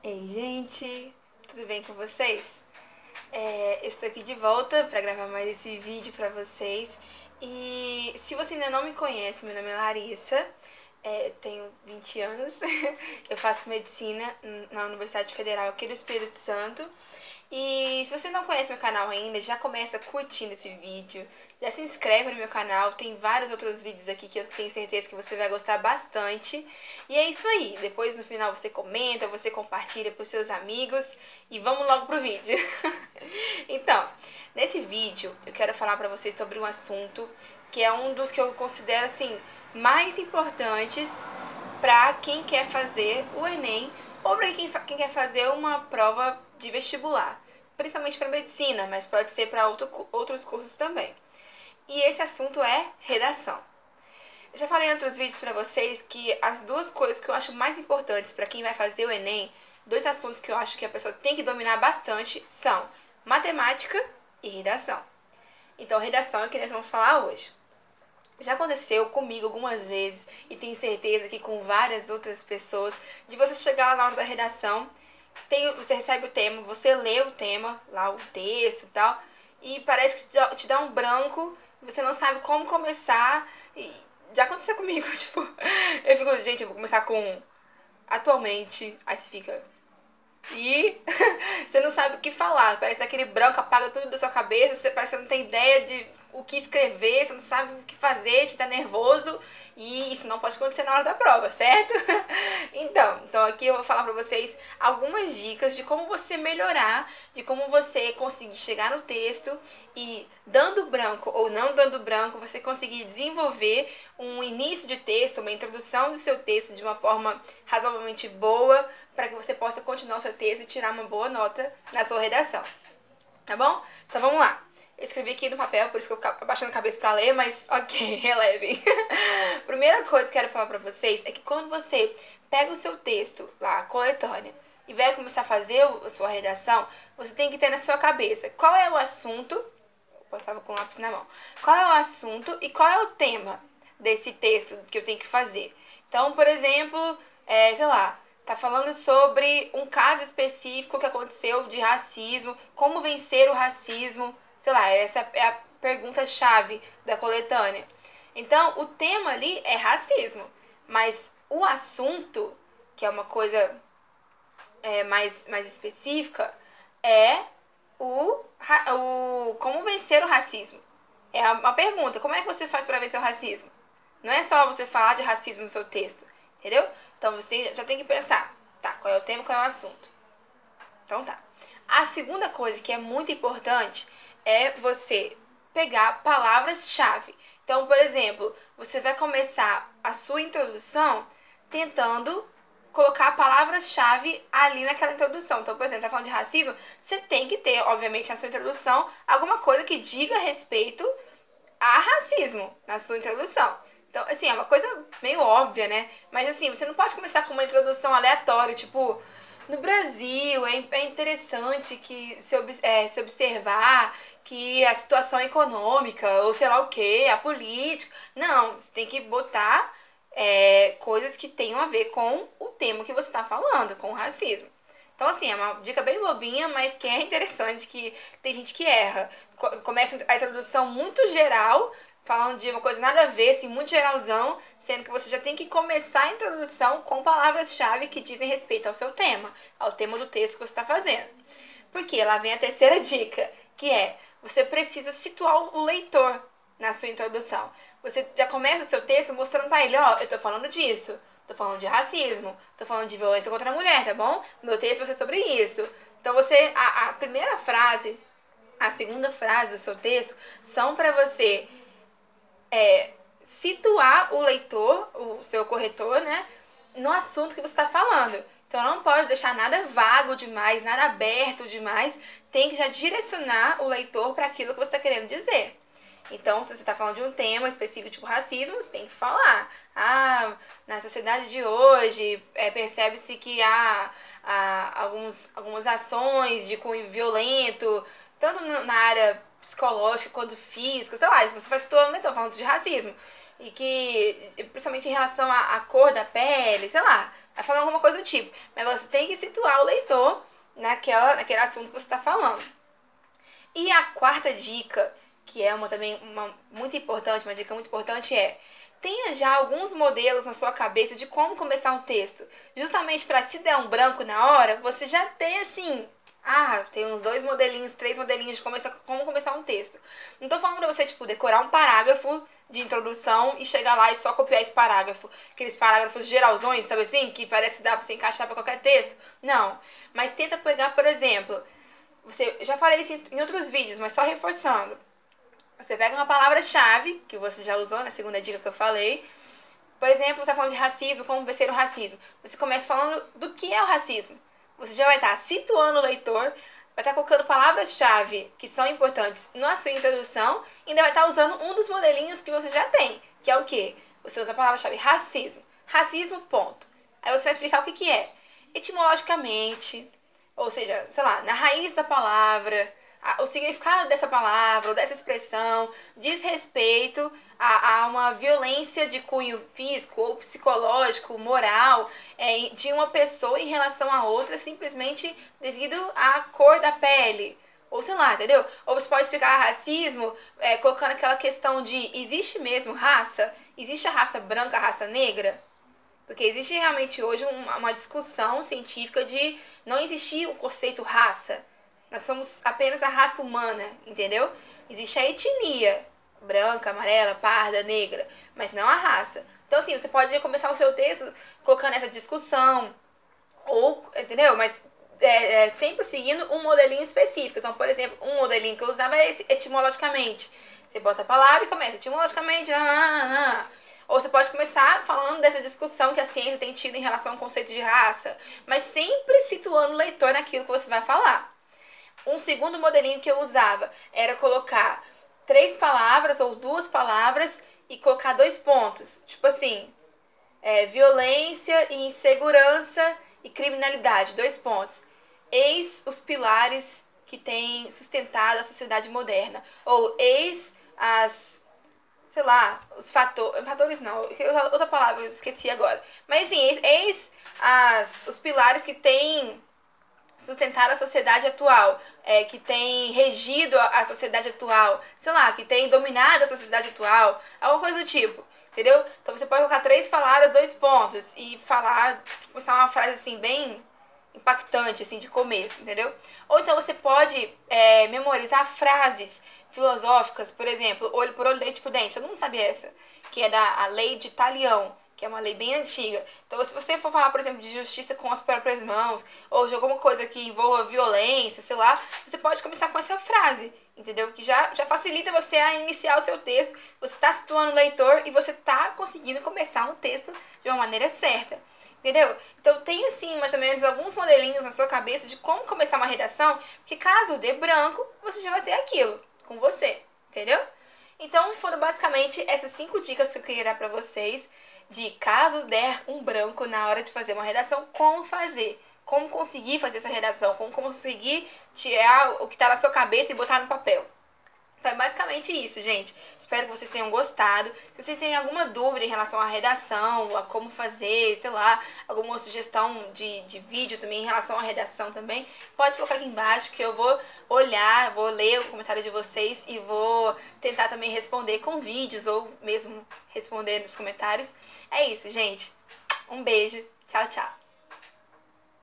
Ei, gente, tudo bem com vocês? Eu estou aqui de volta para gravar mais esse vídeo para vocês. E se você ainda não me conhece, meu nome é Larissa, tenho 20 anos, eu faço medicina na Universidade Federal aqui do Espírito Santo. E se você não conhece meu canal ainda, já começa curtindo esse vídeo, já se inscreve no meu canal, tem vários outros vídeos aqui que eu tenho certeza que você vai gostar bastante. E é isso aí, depois no final você comenta, você compartilha para os seus amigos e vamos logo pro vídeo. Então, nesse vídeo eu quero falar para vocês sobre um assunto que é um dos que eu considero assim mais importantes para quem quer fazer o Enem ou para quem quer fazer uma prova de vestibular, principalmente para medicina, mas pode ser para outros cursos também. E esse assunto é redação. Eu já falei em outros vídeos para vocês que as duas coisas que eu acho mais importantes para quem vai fazer o Enem, dois assuntos que eu acho que a pessoa tem que dominar bastante são matemática e redação. Então, redação é o que nós vamos falar hoje. Já aconteceu comigo algumas vezes e tenho certeza que com várias outras pessoas, de você chegar lá na hora da redação, você recebe o tema, você lê o tema, lá o texto e tal, e parece que te dá um branco, você não sabe como começar. E já aconteceu comigo, tipo, eu fico, gente, eu vou começar com atualmente, aí você fica. E você não sabe o que falar, parece que aquele branco apaga tudo da sua cabeça, você parece que não tem ideia de o que escrever, você não sabe o que fazer, te dá nervoso, e isso não pode acontecer na hora da prova, certo? Então aqui eu vou falar pra vocês algumas dicas de como você melhorar, de como você conseguir chegar no texto e dando branco ou não dando branco, você conseguir desenvolver um início de texto, uma introdução do seu texto de uma forma razoavelmente boa, para que você possa continuar o seu texto e tirar uma boa nota na sua redação. Tá bom? Então vamos lá. Eu escrevi aqui no papel, por isso que eu fico abaixando a cabeça pra ler, mas ok, relevem. Primeira coisa que eu quero falar pra vocês é que quando você pega o seu texto lá, a coletânea, e vai começar a fazer a sua redação, você tem que ter na sua cabeça qual é o assunto. Eu tava com o lápis na mão. Qual é o assunto e qual é o tema desse texto que eu tenho que fazer. Então, por exemplo, sei lá, tá falando sobre um caso específico que aconteceu de racismo, como vencer o racismo, sei lá, essa é a pergunta-chave da coletânea. Então, o tema ali é racismo, mas o assunto, que é uma coisa mais específica, é o como vencer o racismo. É uma pergunta, como é que você faz para vencer o racismo? Não é só você falar de racismo no seu texto, entendeu? Então você já tem que pensar, tá, qual é o tema, qual é o assunto. Então tá. A segunda coisa que é muito importante é você pegar palavras-chave. Então, por exemplo, você vai começar a sua introdução tentando colocar palavras-chave ali naquela introdução. Então, por exemplo, tá falando de racismo, você tem que ter, obviamente, na sua introdução, alguma coisa que diga respeito a racismo na sua introdução. Então, assim, é uma coisa meio óbvia, né? Mas, assim, você não pode começar com uma introdução aleatória, tipo, no Brasil é interessante que se observar que a situação econômica, ou sei lá o que, a política. Não, você tem que botar coisas que tenham a ver com o tema que você está falando, com o racismo. Então, assim, é uma dica bem bobinha, mas que é interessante, que tem gente que erra. Começa a introdução muito geral, falando de uma coisa nada a ver, assim, muito geralzão, sendo que você já tem que começar a introdução com palavras-chave que dizem respeito ao seu tema, ao tema do texto que você está fazendo. Porque lá vem a terceira dica, que é, você precisa situar o leitor na sua introdução. Você já começa o seu texto mostrando para ele, ó, eu tô falando disso, tô falando de racismo, tô falando de violência contra a mulher, tá bom? Meu texto vai ser sobre isso. Então a primeira frase, a segunda frase do seu texto são para você situar o leitor, o seu corretor, né, no assunto que você está falando. Então não pode deixar nada vago demais, nada aberto demais. Tem que já direcionar o leitor para aquilo que você está querendo dizer. Então, se você está falando de um tema específico, tipo racismo, você tem que falar. Ah, na sociedade de hoje, percebe-se que há algumas ações de cunho violento, tanto na área psicológica quanto física, sei lá, você vai situando, então, falando de racismo. e que, principalmente em relação à cor da pele, sei lá, vai falando alguma coisa do tipo. Mas você tem que situar o leitor naquele assunto que você está falando. E a quarta dica, que é uma muito importante, uma dica muito importante tenha já alguns modelos na sua cabeça de como começar um texto. Justamente para se der um branco na hora, você já tem assim, tem uns 2 modelinhos, 3 modelinhos de como começar um texto. Não tô falando pra você, tipo, decorar um parágrafo de introdução e chegar lá e só copiar esse parágrafo. Aqueles parágrafos geralzões, sabe assim? Que parece que dá pra você encaixar pra qualquer texto. Não. Mas tenta pegar, por exemplo, já falei isso em outros vídeos, mas só reforçando. Você pega uma palavra-chave, que você já usou na segunda dica que eu falei. Por exemplo, você tá falando de racismo, como vencer o racismo. Você começa falando do que é o racismo. Você já vai estar situando o leitor, vai estar colocando palavras-chave que são importantes na sua introdução e ainda vai estar usando um dos modelinhos que você já tem, que é o quê? Você usa a palavra-chave racismo. Racismo, ponto. Aí você vai explicar o que é. Etimologicamente, ou seja, sei lá, na raiz da palavra, o significado dessa palavra ou dessa expressão diz respeito a uma violência de cunho físico ou psicológico, moral, de uma pessoa em relação a outra simplesmente devido à cor da pele. Ou sei lá, entendeu? Ou você pode explicar racismo colocando aquela questão de existe mesmo raça? Existe a raça branca, a raça negra? Porque existe realmente hoje uma discussão científica de não existir o conceito raça. Nós somos apenas a raça humana, entendeu? Existe a etnia, branca, amarela, parda, negra, mas não a raça. Então, assim, você pode começar o seu texto colocando essa discussão, ou, entendeu? Mas sempre seguindo um modelinho específico. Então, por exemplo, um modelinho que eu usava é esse etimologicamente. Você bota a palavra e começa etimologicamente, Ou você pode começar falando dessa discussão que a ciência tem tido em relação ao conceito de raça, mas sempre situando o leitor naquilo que você vai falar. Um segundo modelinho que eu usava era colocar 3 palavras ou 2 palavras e colocar 2 pontos. Tipo assim, violência e insegurança e criminalidade, 2 pontos. Eis os pilares que têm sustentado a sociedade moderna. Ou eis as, sei lá, os fatores não, outra palavra eu esqueci agora. Mas enfim, eis os pilares que têm sustentado a sociedade atual, que tem regido a sociedade atual, sei lá, que tem dominado a sociedade atual, alguma coisa do tipo, entendeu? Então você pode colocar 3 palavras, 2 pontos e começar uma frase assim bem impactante, assim, de começo, entendeu? Ou então você pode memorizar frases filosóficas, por exemplo, olho por olho, dente por dente. Todo mundo sabe essa, que é a lei de Talião, que é uma lei bem antiga. Então, se você for falar, por exemplo, de justiça com as próprias mãos, ou de alguma coisa que envolva violência, sei lá, você pode começar com essa frase, entendeu? Que já facilita você a iniciar o seu texto, você está situando o leitor e você está conseguindo começar um texto de uma maneira certa. Entendeu? Então tem assim, mais ou menos, alguns modelinhos na sua cabeça de como começar uma redação, porque caso dê branco, você já vai ter aquilo com você, entendeu? Então foram basicamente essas 5 dicas que eu queria dar pra vocês de caso der um branco na hora de fazer uma redação, como fazer, como conseguir fazer essa redação, como conseguir tirar o que tá na sua cabeça e botar no papel. Então é basicamente isso, gente. Espero que vocês tenham gostado. Se vocês têm alguma dúvida em relação à redação, a como fazer, sei lá, alguma sugestão de vídeo também em relação à redação também, pode colocar aqui embaixo que eu vou olhar, vou ler o comentário de vocês e vou tentar também responder com vídeos ou mesmo responder nos comentários. É isso, gente. Um beijo. Tchau, tchau.